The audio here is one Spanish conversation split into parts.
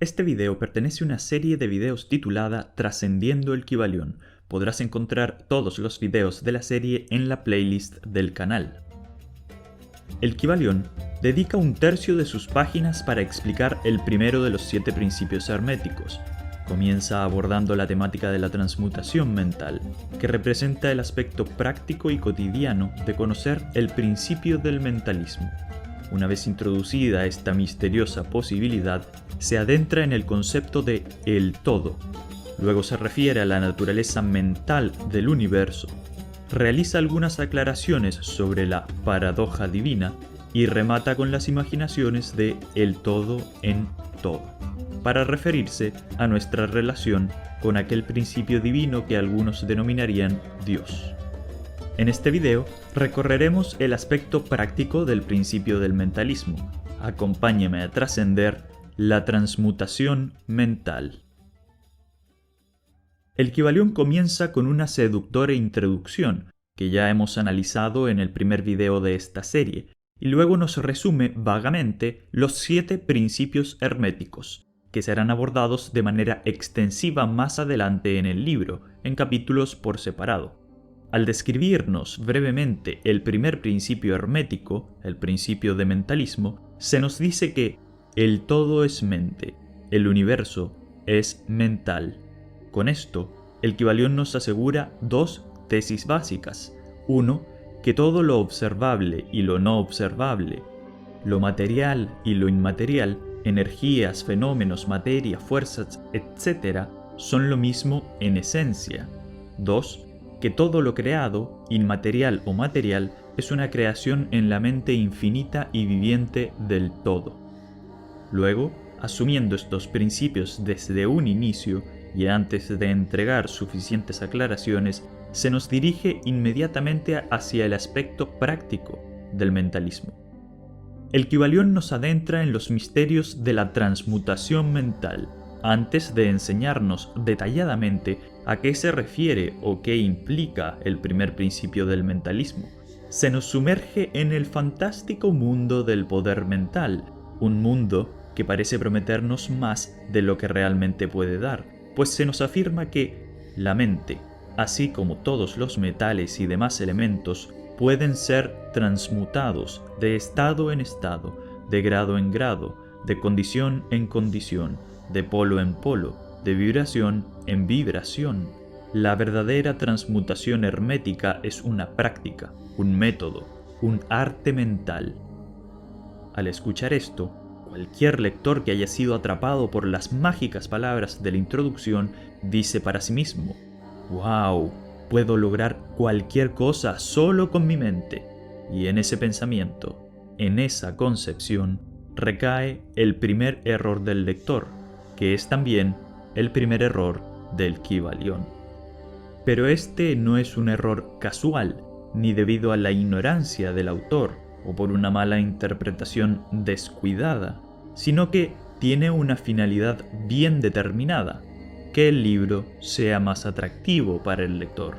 Este video pertenece a una serie de videos titulada Trascendiendo el Kybalión. Podrás encontrar todos los videos de la serie en la playlist del canal. El Kybalión dedica un tercio de sus páginas para explicar el primero de los 7 principios herméticos. Comienza abordando la temática de la transmutación mental, que representa el aspecto práctico y cotidiano de conocer el principio del mentalismo. Una vez introducida esta misteriosa posibilidad, se adentra en el concepto de el todo. Luego se refiere a la naturaleza mental del universo, realiza algunas aclaraciones sobre la paradoja divina y remata con las imaginaciones de el todo en todo, para referirse a nuestra relación con aquel principio divino que algunos denominarían Dios. En este video recorreremos el aspecto práctico del principio del mentalismo. Acompáñame a trascender la transmutación mental. El Kybalión comienza con una seductora introducción, que ya hemos analizado en el primer video de esta serie, y luego nos resume vagamente los 7 principios herméticos, que serán abordados de manera extensiva más adelante en el libro, en capítulos por separado. Al describirnos brevemente el primer principio hermético, el principio de mentalismo, se nos dice que el todo es mente, el universo es mental. Con esto, el Kybalión nos asegura 2 tesis básicas. 1. Que todo lo observable y lo no observable, lo material y lo inmaterial, energías, fenómenos, materia, fuerzas, etc., son lo mismo en esencia. 2. Que todo lo creado, inmaterial o material, es una creación en la mente infinita y viviente del todo. Luego, asumiendo estos principios desde un inicio y antes de entregar suficientes aclaraciones, se nos dirige inmediatamente hacia el aspecto práctico del mentalismo. El Kybalión nos adentra en los misterios de la transmutación mental, antes de enseñarnos detalladamente a qué se refiere o qué implica el primer principio del mentalismo. Se nos sumerge en el fantástico mundo del poder mental, un mundo que parece prometernos más de lo que realmente puede dar, pues se nos afirma que la mente, así como todos los metales y demás elementos, pueden ser transmutados de estado en estado, de grado en grado, de condición en condición, de polo en polo, de vibración en vibración. La verdadera transmutación hermética es una práctica, un método, un arte mental. Al escuchar esto, cualquier lector que haya sido atrapado por las mágicas palabras de la introducción dice para sí mismo: ¡Wow! Puedo lograr cualquier cosa solo con mi mente. Y en ese pensamiento, en esa concepción, recae el primer error del lector, que es también el primer error del Kybalión. Pero este no es un error casual, ni debido a la ignorancia del autor o por una mala interpretación descuidada, sino que tiene una finalidad bien determinada: que el libro sea más atractivo para el lector,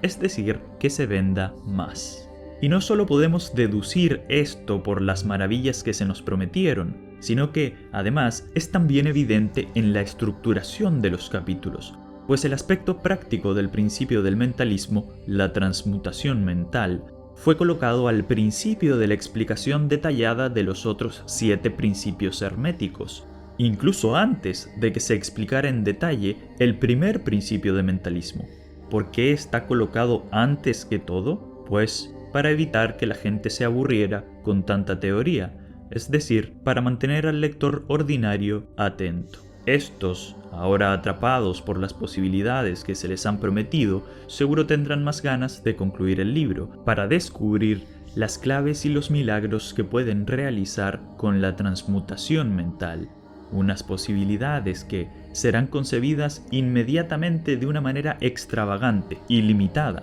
es decir, que se venda más. Y no solo podemos deducir esto por las maravillas que se nos prometieron, sino que, además, es también evidente en la estructuración de los capítulos, pues el aspecto práctico del principio del mentalismo, la transmutación mental, fue colocado al principio de la explicación detallada de los otros 7 principios herméticos, incluso antes de que se explicara en detalle el primer principio de mentalismo. ¿Por qué está colocado antes que todo? Pues para evitar que la gente se aburriera con tanta teoría, es decir, para mantener al lector ordinario atento. Estos, ahora atrapados por las posibilidades que se les han prometido, seguro tendrán más ganas de concluir el libro, para descubrir las claves y los milagros que pueden realizar con la transmutación mental, unas posibilidades que serán concebidas inmediatamente de una manera extravagante y limitada.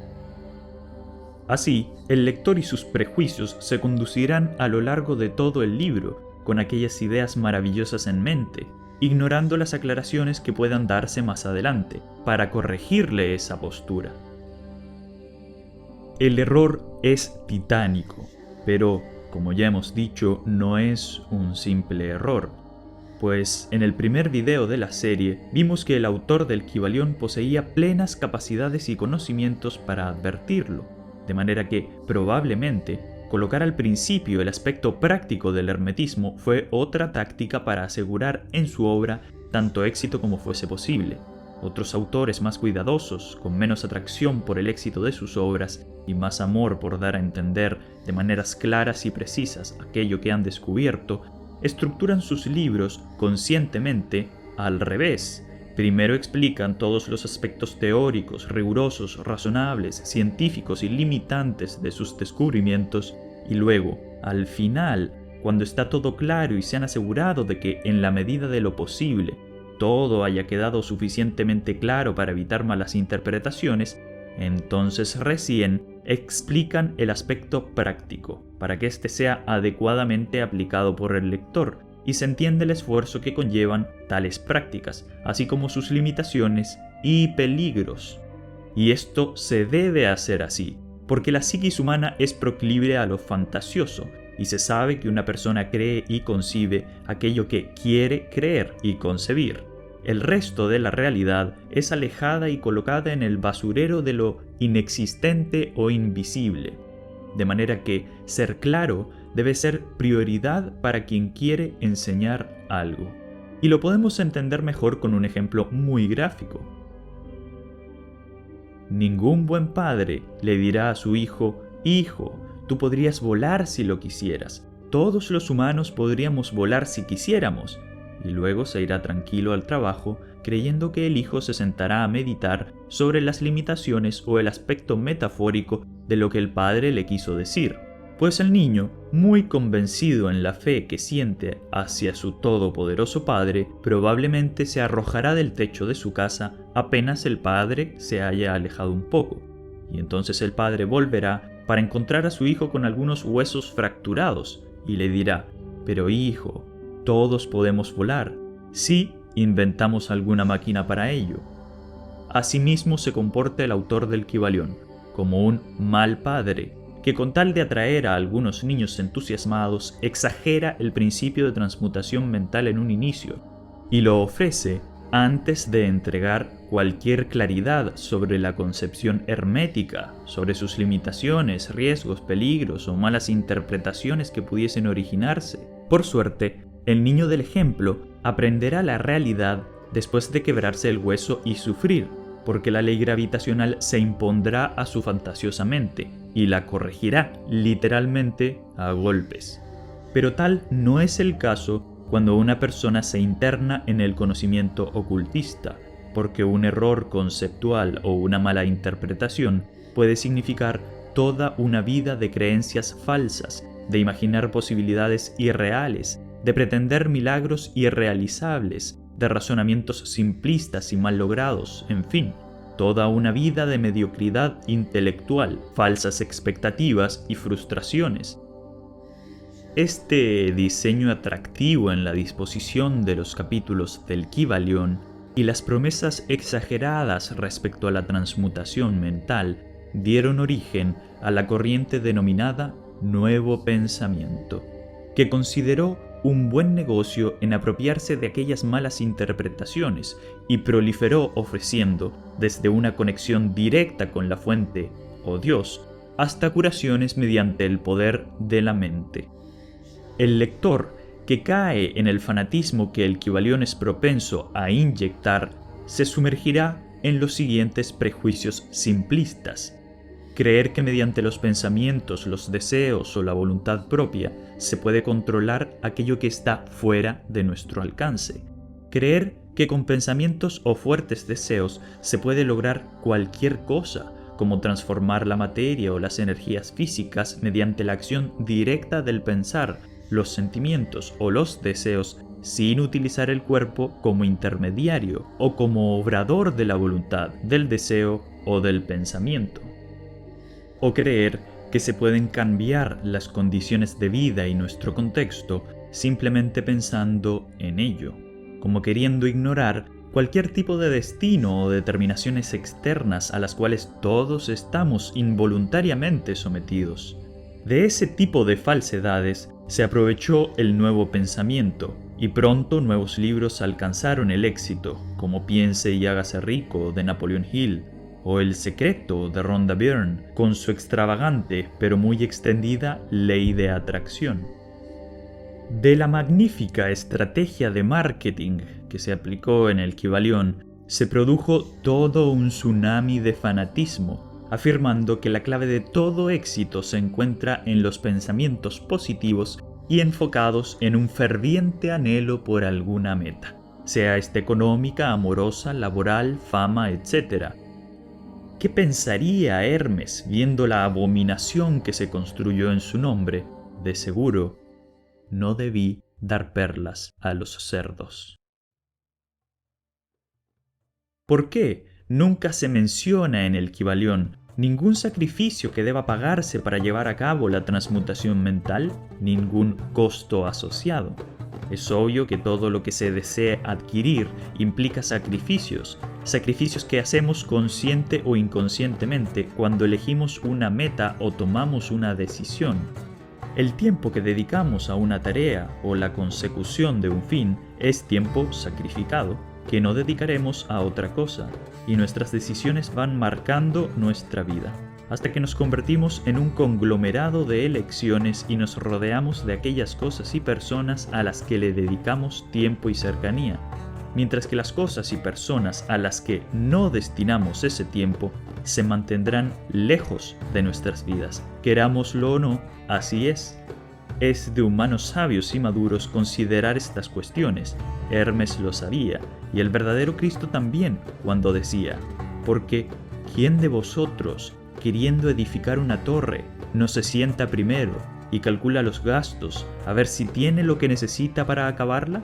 Así, el lector y sus prejuicios se conducirán a lo largo de todo el libro, con aquellas ideas maravillosas en mente, ignorando las aclaraciones que puedan darse más adelante, para corregirle esa postura. El error es titánico, pero, como ya hemos dicho, no es un simple error, pues en el primer video de la serie vimos que el autor del Kybalión poseía plenas capacidades y conocimientos para advertirlo, de manera que probablemente colocar al principio el aspecto práctico del hermetismo fue otra táctica para asegurar en su obra tanto éxito como fuese posible. Otros autores más cuidadosos, con menos atracción por el éxito de sus obras y más amor por dar a entender de maneras claras y precisas aquello que han descubierto, estructuran sus libros conscientemente al revés. Primero explican todos los aspectos teóricos, rigurosos, razonables, científicos y limitantes de sus descubrimientos, y luego, al final, cuando está todo claro y se han asegurado de que, en la medida de lo posible, todo haya quedado suficientemente claro para evitar malas interpretaciones, entonces recién explican el aspecto práctico, para que éste sea adecuadamente aplicado por el lector y se entiende el esfuerzo que conllevan tales prácticas, así como sus limitaciones y peligros. Y esto se debe hacer así, porque la psiquis humana es proclive a lo fantasioso, y se sabe que una persona cree y concibe aquello que quiere creer y concebir. El resto de la realidad es alejada y colocada en el basurero de lo inexistente o invisible. De manera que ser claro debe ser prioridad para quien quiere enseñar algo. Y lo podemos entender mejor con un ejemplo muy gráfico. Ningún buen padre le dirá a su hijo: «Hijo, tú podrías volar si lo quisieras. Todos los humanos podríamos volar si quisiéramos». Y luego se irá tranquilo al trabajo, creyendo que el hijo se sentará a meditar sobre las limitaciones o el aspecto metafórico de lo que el padre le quiso decir. Pues el niño, muy convencido en la fe que siente hacia su todopoderoso padre, probablemente se arrojará del techo de su casa apenas el padre se haya alejado un poco. Y entonces el padre volverá para encontrar a su hijo con algunos huesos fracturados y le dirá: «Pero hijo, todos podemos volar, si inventamos alguna máquina para ello». Asimismo se comporta el autor del Kybalión, como un mal padre, que con tal de atraer a algunos niños entusiasmados, exagera el principio de transmutación mental en un inicio, y lo ofrece antes de entregar cualquier claridad sobre la concepción hermética, sobre sus limitaciones, riesgos, peligros o malas interpretaciones que pudiesen originarse. Por suerte, el niño del ejemplo aprenderá la realidad después de quebrarse el hueso y sufrir, porque la ley gravitacional se impondrá a su fantasiosa mente y la corregirá literalmente a golpes. Pero tal no es el caso cuando una persona se interna en el conocimiento ocultista, porque un error conceptual o una mala interpretación puede significar toda una vida de creencias falsas, de imaginar posibilidades irreales, de pretender milagros irrealizables, de razonamientos simplistas y mal logrados, en fin, toda una vida de mediocridad intelectual, falsas expectativas y frustraciones. Este diseño atractivo en la disposición de los capítulos del Kybalión y las promesas exageradas respecto a la transmutación mental dieron origen a la corriente denominada Nuevo Pensamiento, que consideró un buen negocio en apropiarse de aquellas malas interpretaciones y proliferó ofreciendo, desde una conexión directa con la fuente o Dios, hasta curaciones mediante el poder de la mente. El lector que cae en el fanatismo que el Kybalión es propenso a inyectar se sumergirá en los siguientes prejuicios simplistas. Creer que mediante los pensamientos, los deseos o la voluntad propia se puede controlar aquello que está fuera de nuestro alcance. Creer que con pensamientos o fuertes deseos se puede lograr cualquier cosa, como transformar la materia o las energías físicas mediante la acción directa del pensar, los sentimientos o los deseos, sin utilizar el cuerpo como intermediario o como obrador de la voluntad, del deseo o del pensamiento. O creer que se pueden cambiar las condiciones de vida y nuestro contexto simplemente pensando en ello, como queriendo ignorar cualquier tipo de destino o determinaciones externas a las cuales todos estamos involuntariamente sometidos. De ese tipo de falsedades se aprovechó el Nuevo Pensamiento y pronto nuevos libros alcanzaron el éxito, como Piense y hágase rico de Napoleon Hill, o El secreto de Rhonda Byrne, con su extravagante pero muy extendida ley de atracción. De la magnífica estrategia de marketing que se aplicó en el Kybalión, se produjo todo un tsunami de fanatismo, afirmando que la clave de todo éxito se encuentra en los pensamientos positivos y enfocados en un ferviente anhelo por alguna meta, sea esta económica, amorosa, laboral, fama, etc. ¿Qué pensaría Hermes viendo la abominación que se construyó en su nombre? De seguro, no debí dar perlas a los cerdos. ¿Por qué nunca se menciona en el Kybalión ningún sacrificio que deba pagarse para llevar a cabo la transmutación mental? Ningún costo asociado. Es obvio que todo lo que se desee adquirir implica sacrificios que hacemos consciente o inconscientemente cuando elegimos una meta o tomamos una decisión. El tiempo que dedicamos a una tarea o la consecución de un fin es tiempo sacrificado que no dedicaremos a otra cosa, y nuestras decisiones van marcando nuestra vida, hasta que nos convertimos en un conglomerado de elecciones y nos rodeamos de aquellas cosas y personas a las que le dedicamos tiempo y cercanía, mientras que las cosas y personas a las que no destinamos ese tiempo se mantendrán lejos de nuestras vidas. Querámoslo o no, así es. Es de humanos sabios y maduros considerar estas cuestiones. Hermes lo sabía, y el verdadero Cristo también, cuando decía: porque ¿quién de vosotros, queriendo edificar una torre, no se sienta primero y calcula los gastos a ver si tiene lo que necesita para acabarla?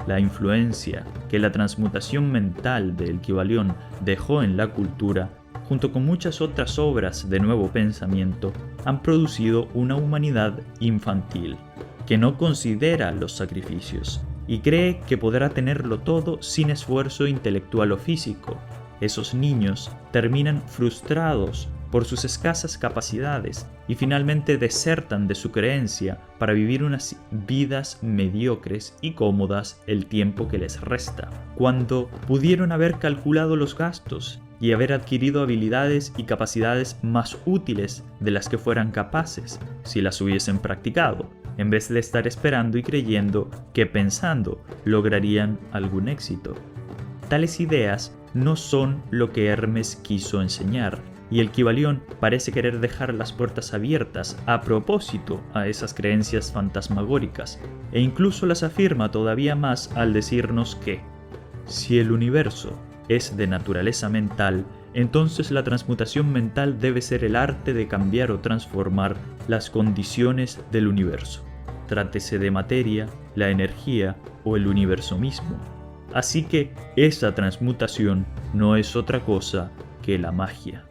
La influencia que la transmutación mental del Kybalión dejó en la cultura, junto con muchas otras obras de nuevo pensamiento, han producido una humanidad infantil, que no considera los sacrificios y cree que podrá tenerlo todo sin esfuerzo intelectual o físico. Esos niños terminan frustrados por sus escasas capacidades y finalmente desertan de su creencia para vivir unas vidas mediocres y cómodas el tiempo que les resta, cuando pudieron haber calculado los gastos y haber adquirido habilidades y capacidades más útiles de las que fueran capaces si las hubiesen practicado, en vez de estar esperando y creyendo que pensando lograrían algún éxito. Tales ideas no son lo que Hermes quiso enseñar, y el Kybalión parece querer dejar las puertas abiertas a propósito a esas creencias fantasmagóricas, e incluso las afirma todavía más al decirnos que, si el universo es de naturaleza mental, entonces la transmutación mental debe ser el arte de cambiar o transformar las condiciones del universo, trátese de materia, la energía o el universo mismo. Así que esa transmutación no es otra cosa que la magia.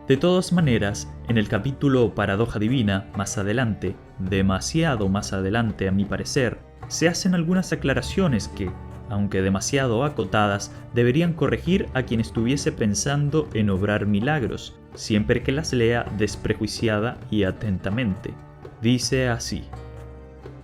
De todas maneras, en el capítulo Paradoja Divina, más adelante, demasiado más adelante a mi parecer, se hacen algunas aclaraciones que, aunque demasiado acotadas, deberían corregir a quien estuviese pensando en obrar milagros, siempre que las lea desprejuiciada y atentamente. Dice así: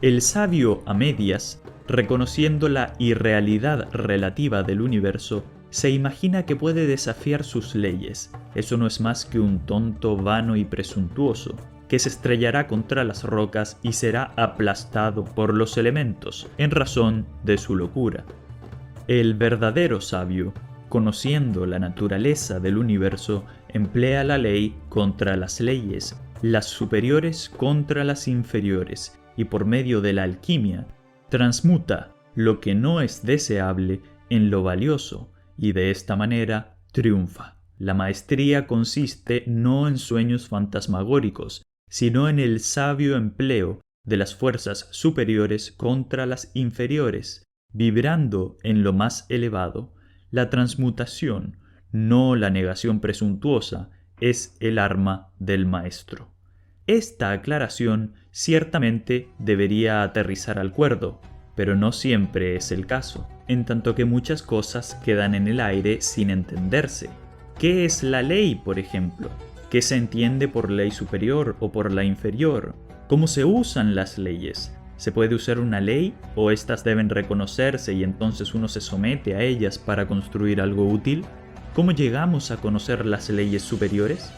el sabio a medias, reconociendo la irrealidad relativa del universo, se imagina que puede desafiar sus leyes. Eso no es más que un tonto vano y presuntuoso, que se estrellará contra las rocas y será aplastado por los elementos, en razón de su locura. El verdadero sabio, conociendo la naturaleza del universo, emplea la ley contra las leyes, las superiores contra las inferiores, y por medio de la alquimia, transmuta lo que no es deseable en lo valioso, y de esta manera triunfa. La maestría consiste no en sueños fantasmagóricos, sino en el sabio empleo de las fuerzas superiores contra las inferiores, vibrando en lo más elevado. La transmutación, no la negación presuntuosa, es el arma del maestro. Esta aclaración ciertamente debería aterrizar al cuerdo, pero no siempre es el caso, en tanto que muchas cosas quedan en el aire sin entenderse. ¿Qué es la ley, por ejemplo? ¿Qué se entiende por ley superior o por la inferior? ¿Cómo se usan las leyes? ¿Se puede usar una ley o estas deben reconocerse y entonces uno se somete a ellas para construir algo útil? ¿Cómo llegamos a conocer las leyes superiores?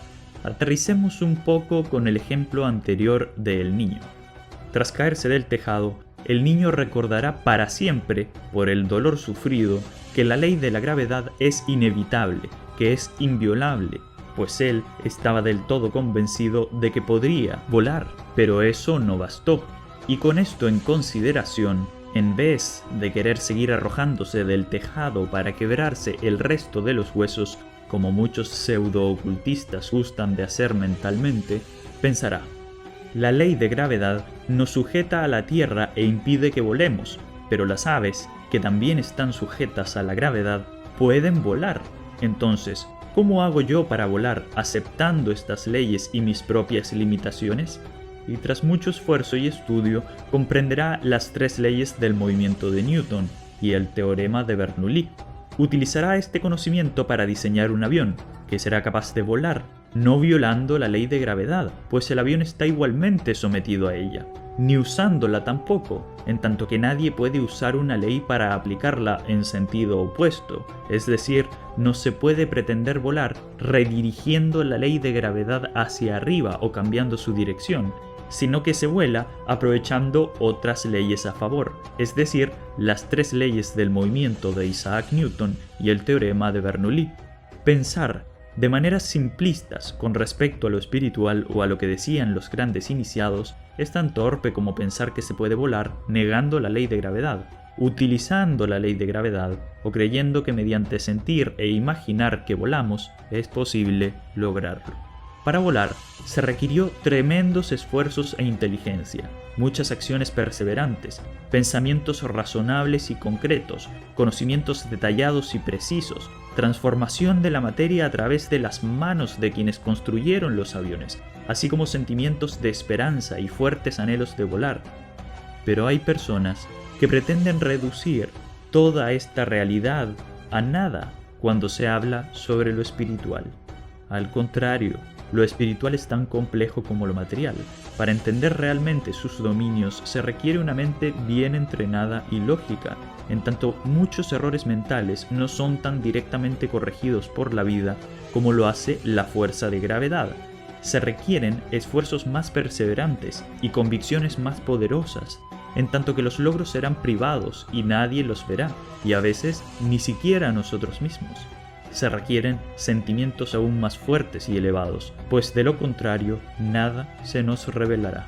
Aterricemos un poco con el ejemplo anterior del niño. Tras caerse del tejado, el niño recordará para siempre, por el dolor sufrido, que la ley de la gravedad es inevitable, que es inviolable, pues él estaba del todo convencido de que podría volar, pero eso no bastó. Y con esto en consideración, en vez de querer seguir arrojándose del tejado para quebrarse el resto de los huesos, como muchos pseudo-ocultistas gustan de hacer mentalmente, pensará: la ley de gravedad nos sujeta a la Tierra e impide que volemos, pero las aves, que también están sujetas a la gravedad, pueden volar. Entonces, ¿cómo hago yo para volar aceptando estas leyes y mis propias limitaciones? Y tras mucho esfuerzo y estudio, comprenderá las 3 leyes del movimiento de Newton y el teorema de Bernoulli. Utilizará este conocimiento para diseñar un avión, que será capaz de volar, no violando la ley de gravedad, pues el avión está igualmente sometido a ella, ni usándola tampoco, en tanto que nadie puede usar una ley para aplicarla en sentido opuesto, es decir, no se puede pretender volar redirigiendo la ley de gravedad hacia arriba o cambiando su dirección, sino que se vuela aprovechando otras leyes a favor, es decir, las 3 leyes del movimiento de Isaac Newton y el teorema de Bernoulli. Pensar de maneras simplistas con respecto a lo espiritual o a lo que decían los grandes iniciados es tan torpe como pensar que se puede volar negando la ley de gravedad, utilizando la ley de gravedad o creyendo que mediante sentir e imaginar que volamos es posible lograrlo. Para volar se requirió tremendos esfuerzos e inteligencia, muchas acciones perseverantes, pensamientos razonables y concretos, conocimientos detallados y precisos, transformación de la materia a través de las manos de quienes construyeron los aviones, así como sentimientos de esperanza y fuertes anhelos de volar. Pero hay personas que pretenden reducir toda esta realidad a nada cuando se habla sobre lo espiritual. Al contrario, lo espiritual es tan complejo como lo material. Para entender realmente sus dominios se requiere una mente bien entrenada y lógica, en tanto muchos errores mentales no son tan directamente corregidos por la vida como lo hace la fuerza de gravedad. Se requieren esfuerzos más perseverantes y convicciones más poderosas, en tanto que los logros serán privados y nadie los verá, y a veces ni siquiera nosotros mismos. Se requieren sentimientos aún más fuertes y elevados, pues de lo contrario, nada se nos revelará.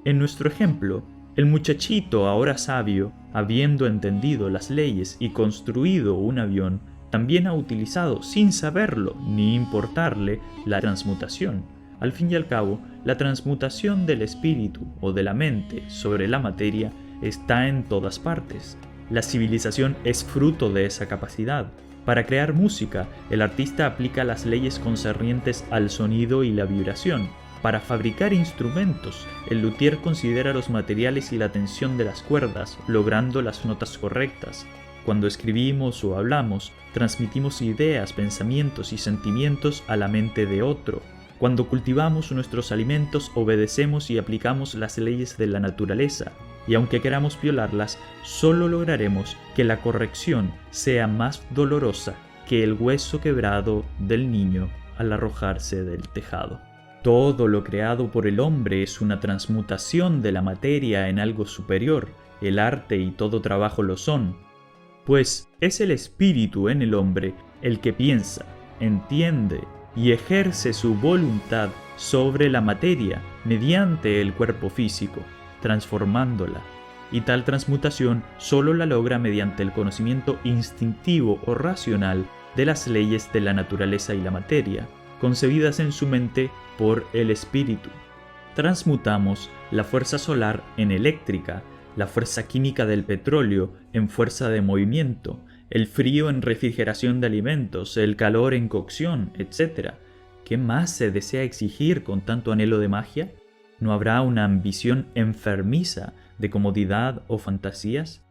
En nuestro ejemplo, el muchachito ahora sabio, habiendo entendido las leyes y construido un avión, también ha utilizado, sin saberlo ni importarle, la transmutación. Al fin y al cabo, la transmutación del espíritu o de la mente sobre la materia está en todas partes. La civilización es fruto de esa capacidad. Para crear música, el artista aplica las leyes concernientes al sonido y la vibración. Para fabricar instrumentos, el luthier considera los materiales y la tensión de las cuerdas, logrando las notas correctas. Cuando escribimos o hablamos, transmitimos ideas, pensamientos y sentimientos a la mente de otro. Cuando cultivamos nuestros alimentos, obedecemos y aplicamos las leyes de la naturaleza, y aunque queramos violarlas, solo lograremos que la corrección sea más dolorosa que el hueso quebrado del niño al arrojarse del tejado. Todo lo creado por el hombre es una transmutación de la materia en algo superior. El arte y todo trabajo lo son, pues es el espíritu en el hombre el que piensa, entiende y ejerce su voluntad sobre la materia mediante el cuerpo físico, transformándola. Y tal transmutación solo la logra mediante el conocimiento instintivo o racional de las leyes de la naturaleza y la materia, concebidas en su mente por el espíritu. Transmutamos la fuerza solar en eléctrica, la fuerza química del petróleo en fuerza de movimiento, el frío en refrigeración de alimentos, el calor en cocción, etc. ¿Qué más se desea exigir con tanto anhelo de magia? ¿No habrá una ambición enfermiza de comodidad o fantasías?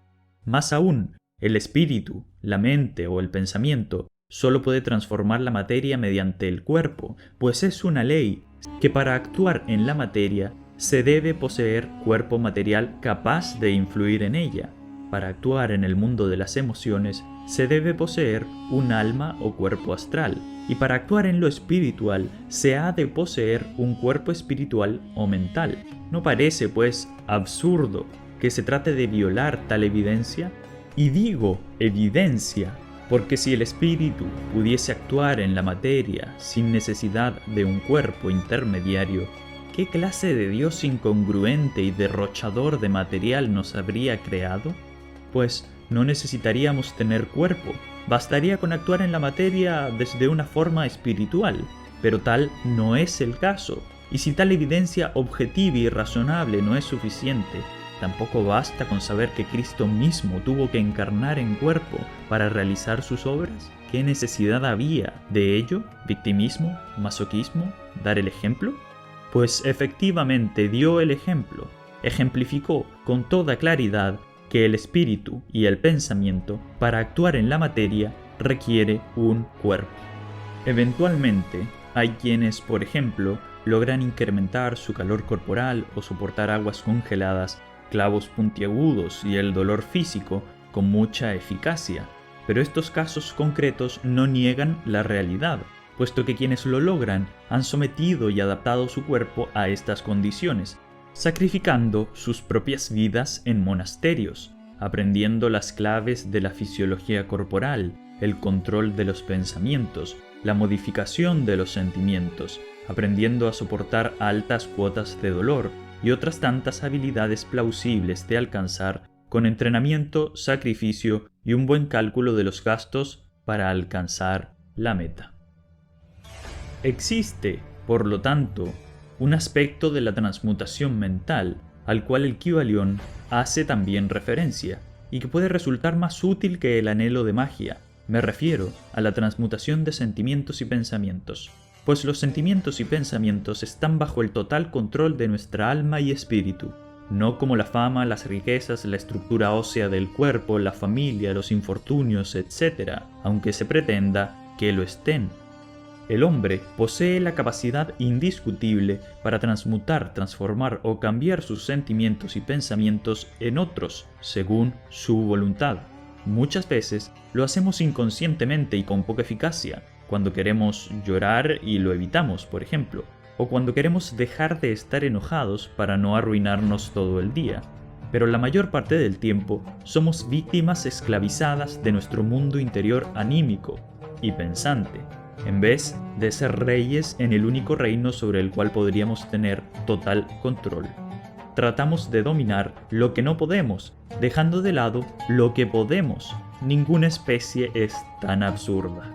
Más aún, el espíritu, la mente o el pensamiento solo puede transformar la materia mediante el cuerpo, pues es una ley que para actuar en la materia se debe poseer cuerpo material capaz de influir en ella. Para actuar en el mundo de las emociones se debe poseer un alma o cuerpo astral, y para actuar en lo espiritual se ha de poseer un cuerpo espiritual o mental. ¿No parece, pues, absurdo que se trate de violar tal evidencia? Y digo evidencia, porque si el espíritu pudiese actuar en la materia sin necesidad de un cuerpo intermediario, ¿qué clase de Dios incongruente y derrochador de material nos habría creado? Pues no necesitaríamos tener cuerpo, bastaría con actuar en la materia desde una forma espiritual, pero tal no es el caso, y si tal evidencia objetiva y razonable no es suficiente, tampoco basta con saber que Cristo mismo tuvo que encarnar en cuerpo para realizar sus obras. ¿Qué necesidad había de ello? ¿Victimismo? ¿Masoquismo? ¿Dar el ejemplo? Pues efectivamente dio el ejemplo, ejemplificó con toda claridad que el espíritu y el pensamiento, para actuar en la materia, requiere un cuerpo. Eventualmente, hay quienes, por ejemplo, logran incrementar su calor corporal o soportar aguas congeladas, clavos puntiagudos y el dolor físico con mucha eficacia, pero estos casos concretos no niegan la realidad, puesto que quienes lo logran han sometido y adaptado su cuerpo a estas condiciones, sacrificando sus propias vidas en monasterios, aprendiendo las claves de la fisiología corporal, el control de los pensamientos, la modificación de los sentimientos, aprendiendo a soportar altas cuotas de dolor y otras tantas habilidades plausibles de alcanzar con entrenamiento, sacrificio y un buen cálculo de los gastos para alcanzar la meta. Existe, por lo tanto, un aspecto de la transmutación mental al cual el Kybalión hace también referencia y que puede resultar más útil que el anhelo de magia. Me refiero a la transmutación de sentimientos y pensamientos, pues los sentimientos y pensamientos están bajo el total control de nuestra alma y espíritu, no como la fama, las riquezas, la estructura ósea del cuerpo, la familia, los infortunios, etc., aunque se pretenda que lo estén. El hombre posee la capacidad indiscutible para transmutar, transformar o cambiar sus sentimientos y pensamientos en otros, según su voluntad. Muchas veces lo hacemos inconscientemente y con poca eficacia, cuando queremos llorar y lo evitamos, por ejemplo, o cuando queremos dejar de estar enojados para no arruinarnos todo el día. Pero la mayor parte del tiempo somos víctimas esclavizadas de nuestro mundo interior anímico y pensante, en vez de ser reyes en el único reino sobre el cual podríamos tener total control. Tratamos de dominar lo que no podemos, dejando de lado lo que podemos. Ninguna especie es tan absurda.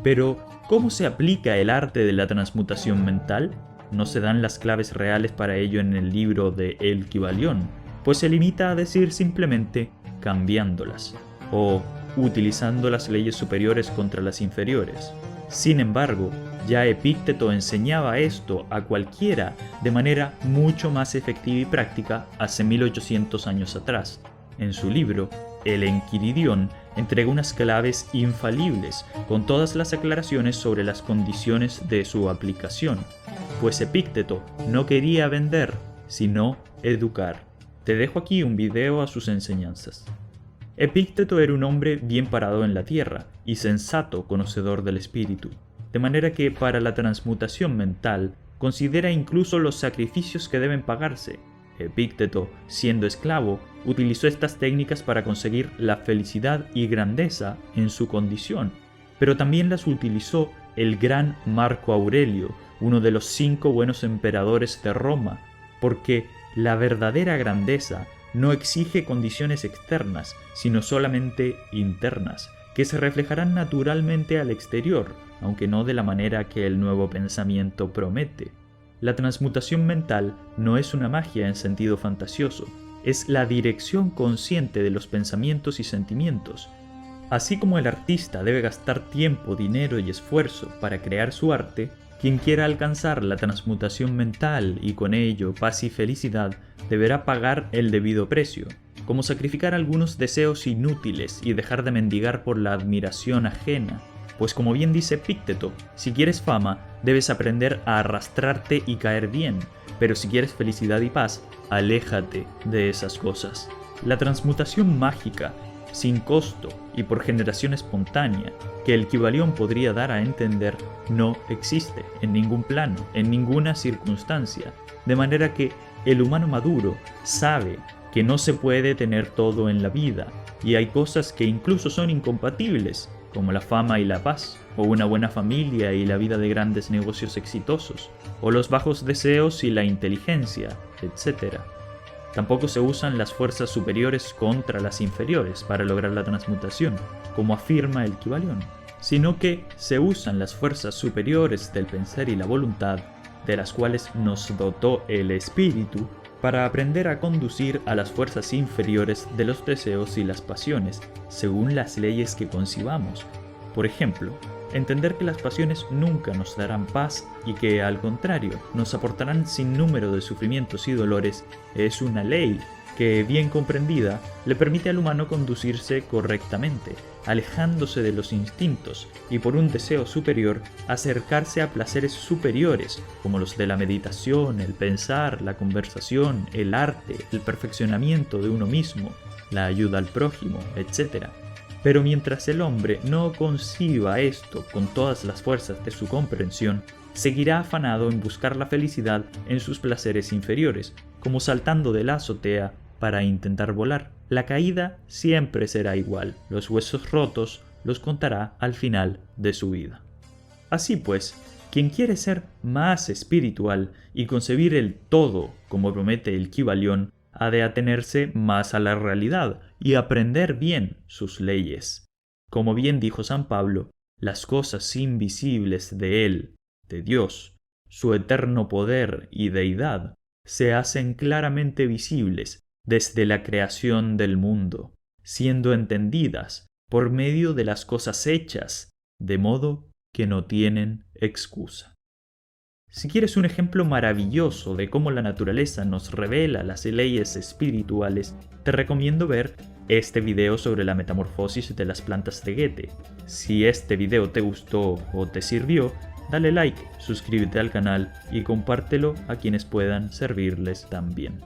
Pero, ¿cómo se aplica el arte de la transmutación mental? No se dan las claves reales para ello en el libro de El Kybalión, pues se limita a decir simplemente cambiándolas, o utilizando las leyes superiores contra las inferiores. Sin embargo, ya Epícteto enseñaba esto a cualquiera de manera mucho más efectiva y práctica hace 1800 años atrás. En su libro, El Enquiridión, entrega unas claves infalibles, con todas las aclaraciones sobre las condiciones de su aplicación, pues Epícteto no quería vender, sino educar. Te dejo aquí un video a sus enseñanzas. Epícteto era un hombre bien parado en la tierra y sensato conocedor del espíritu, de manera que para la transmutación mental considera incluso los sacrificios que deben pagarse. Epícteto, siendo esclavo, utilizó estas técnicas para conseguir la felicidad y grandeza en su condición, pero también las utilizó el gran Marco Aurelio, uno de los 5 buenos emperadores de Roma, porque la verdadera grandeza no exige condiciones externas, sino solamente internas, que se reflejarán naturalmente al exterior, aunque no de la manera que el nuevo pensamiento promete. La transmutación mental no es una magia en sentido fantasioso, es la dirección consciente de los pensamientos y sentimientos. Así como el artista debe gastar tiempo, dinero y esfuerzo para crear su arte, quien quiera alcanzar la transmutación mental y con ello paz y felicidad deberá pagar el debido precio, como sacrificar algunos deseos inútiles y dejar de mendigar por la admiración ajena, Pues como bien dice Epícteto, si quieres fama, debes aprender a arrastrarte y caer bien, pero si quieres felicidad y paz, aléjate de esas cosas. La transmutación mágica, sin costo y por generación espontánea, que el Kybalión podría dar a entender, no existe en ningún plano, en ninguna circunstancia, de manera que el humano maduro sabe que no se puede tener todo en la vida, y hay cosas que incluso son incompatibles, como la fama y la paz, o una buena familia y la vida de grandes negocios exitosos, o los bajos deseos y la inteligencia, etc. Tampoco se usan las fuerzas superiores contra las inferiores para lograr la transmutación, como afirma el Kybalión, sino que se usan las fuerzas superiores del pensar y la voluntad, de las cuales nos dotó el espíritu, para aprender a conducir a las fuerzas inferiores de los deseos y las pasiones, según las leyes que concibamos. Por ejemplo, entender que las pasiones nunca nos darán paz y que, al contrario, nos aportarán sin número de sufrimientos y dolores, es una ley que, bien comprendida, le permite al humano conducirse correctamente, alejándose de los instintos y por un deseo superior acercarse a placeres superiores como los de la meditación, el pensar, la conversación, el arte, el perfeccionamiento de uno mismo, la ayuda al prójimo, etc. Pero mientras el hombre no conciba esto con todas las fuerzas de su comprensión, seguirá afanado en buscar la felicidad en sus placeres inferiores, como saltando de la azotea para intentar volar. La caída siempre será igual, los huesos rotos los contará al final de su vida. Así pues, quien quiere ser más espiritual y concebir el todo como promete el Kybalión, ha de atenerse más a la realidad y aprender bien sus leyes. Como bien dijo San Pablo, las cosas invisibles de Él, de Dios, su eterno poder y deidad, se hacen claramente visibles desde la creación del mundo, siendo entendidas por medio de las cosas hechas, de modo que no tienen excusa. Si quieres un ejemplo maravilloso de cómo la naturaleza nos revela las leyes espirituales, te recomiendo ver este video sobre la metamorfosis de las plantas de Goethe. Si este video te gustó o te sirvió, dale like, suscríbete al canal y compártelo a quienes puedan servirles también.